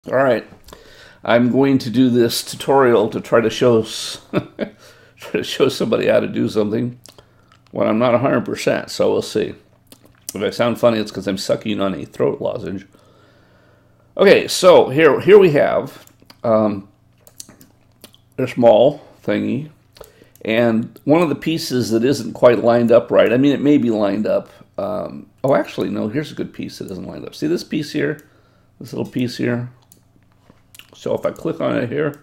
All right, I'm going to do this tutorial to try to show try to show somebody how to do something when I'm not 100%. So we'll see. If I sound funny, it's because I'm sucking on a throat lozenge. Okay, so here we have a small thingy, and one of the pieces that isn't quite lined up right. I mean, it may be lined up. Oh, actually, no. Here's a good piece that isn't lined up. See this piece here? This little piece here. So if I click on it here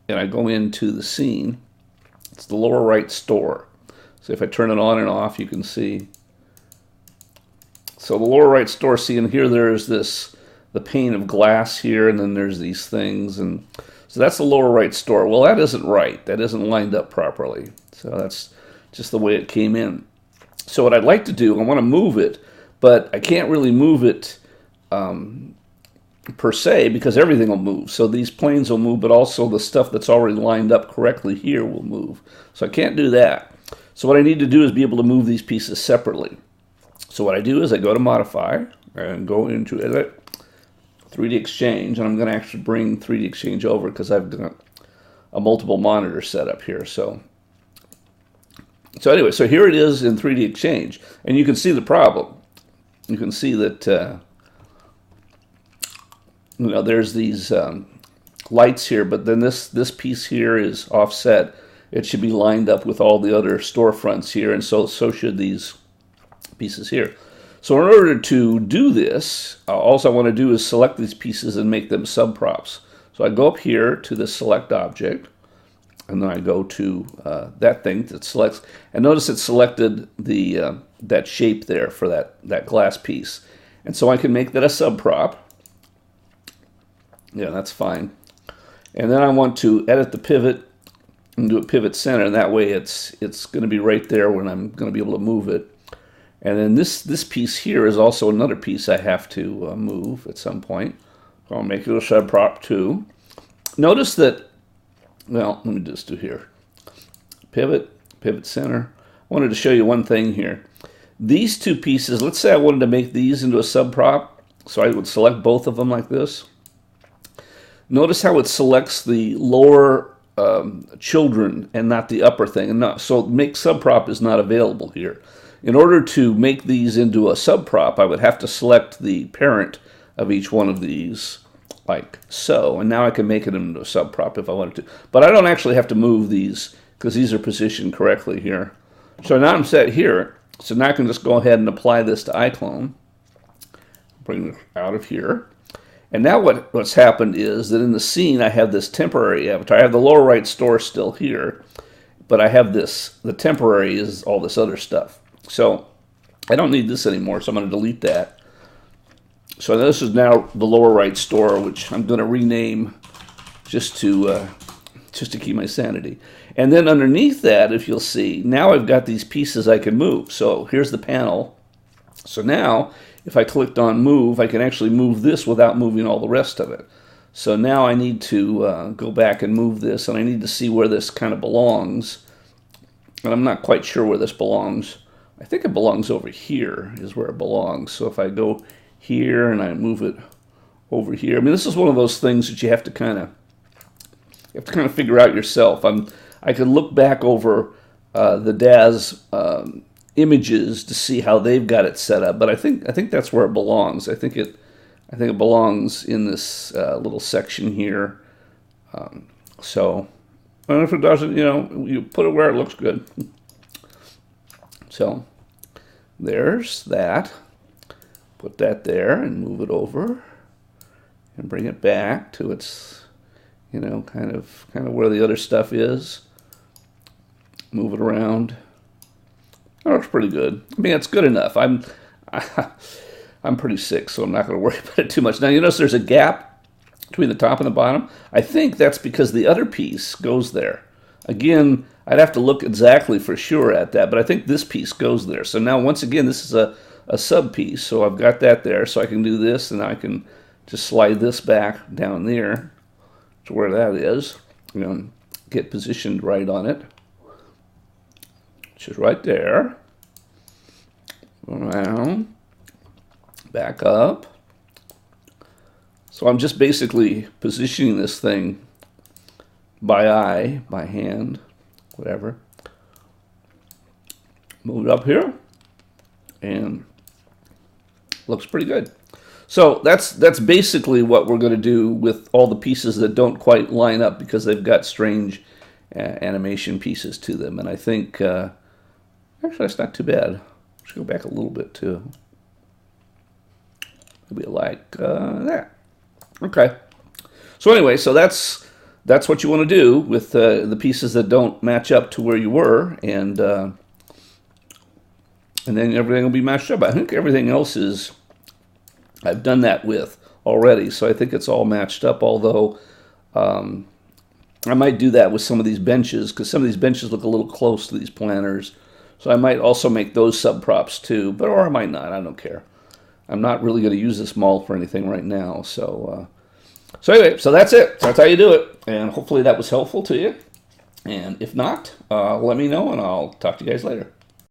and I go into the scene, it's the lower right store. So if I turn it on and off, you can see. So the lower right store, see, and here there's the pane of glass here, and then there's these things, and so that's the lower right store. Well, that isn't right. That isn't lined up properly. So that's just the way it came in. So what I'd like to do, I want to move it, but I can't really move it per se, because everything will move. So these planes will move, but also the stuff that's already lined up correctly here will move. So I can't do that. So what I need to do is be able to move these pieces separately. So what I do is I go to Modify and go into Edit, 3D Exchange, and I'm going to actually bring 3D Exchange over because I've got a multiple monitor setup here. So anyway, so here it is in 3D Exchange, and you can see the problem. You can see that there's these lights here, but then this piece here is offset. It should be lined up with all the other storefronts here, and so should these pieces here. So in order to do this, all I want to do is select these pieces and make them subprops. So I go up here to the select object, and then I go to that thing that selects, and notice it selected the that shape there for that glass piece. And so I can make that a subprop. Yeah, that's fine. And then I want to edit the pivot and do a pivot center, and that way it's going to be right there when I'm going to be able to move it. And then this piece here is also another piece I have to move at some point. So I'll make it a subprop too. Notice that, well, let me just do here. Pivot center. I wanted to show you one thing here. These two pieces, let's say I wanted to make these into a subprop, so I would select both of them like this. Notice how it selects the lower children and not the upper thing. And so make subprop is not available here. In order to make these into a subprop, I would have to select the parent of each one of these, like so. And now I can make it into a subprop if I wanted to. But I don't actually have to move these because these are positioned correctly here. So now I'm set here. So now I can just go ahead and apply this to iClone. Bring it out of here. And now what's happened is that in the scene I have this temporary avatar. I have the lower right store still here, but I have this, the temporary is all this other stuff. So I don't need this anymore, so I'm going to delete that. So this is now the lower right store, which I'm going to rename just to keep my sanity. And then underneath that, if you'll see, now I've got these pieces I can move. So here's the panel. So now, if I clicked on move, I can actually move this without moving all the rest of it. So now I need to go back and move this, and I need to see where this kind of belongs. And I'm not quite sure where this belongs. I think it belongs over here is where it belongs. So if I go here and I move it over here, I mean, this is one of those things that you have to kind of figure out yourself. I could look back over the Daz images to see how they've got it set up, but I think that's where it belongs. I think it belongs in this little section here. So, and if it doesn't, you put it where it looks good. So there's that. Put that there and move it over and bring it back to its, kind of where the other stuff is. Move it around. That looks pretty good. I mean, it's good enough. I'm pretty sick, so I'm not going to worry about it too much. Now, you notice there's a gap between the top and the bottom. I think that's because the other piece goes there. Again, I'd have to look exactly for sure at that, but I think this piece goes there. So now, once again, this is a sub piece, so I've got that there, so I can do this, and I can just slide this back down there to where that is. Get positioned right on it, which is right there. Around, back up, So I'm just basically positioning this thing by eye, by hand, whatever. Move it up here, and looks pretty good. So that's basically what we're going to do with all the pieces that don't quite line up because they've got strange animation pieces to them. And I think, actually, that's not too bad. Let's go back a little bit too. Maybe like that. Okay. So anyway, so that's what you want to do with the pieces that don't match up to where you were, and then everything will be matched up. I think everything else is, I've done that with already, so I think it's all matched up, although I might do that with some of these benches, because some of these benches look a little close to these planners, so I might also make those subprops too, or I might not, I don't care. I'm not really going to use this mold for anything right now, so anyway, so that's it. So that's how you do it, and hopefully that was helpful to you, and if not, let me know, and I'll talk to you guys later.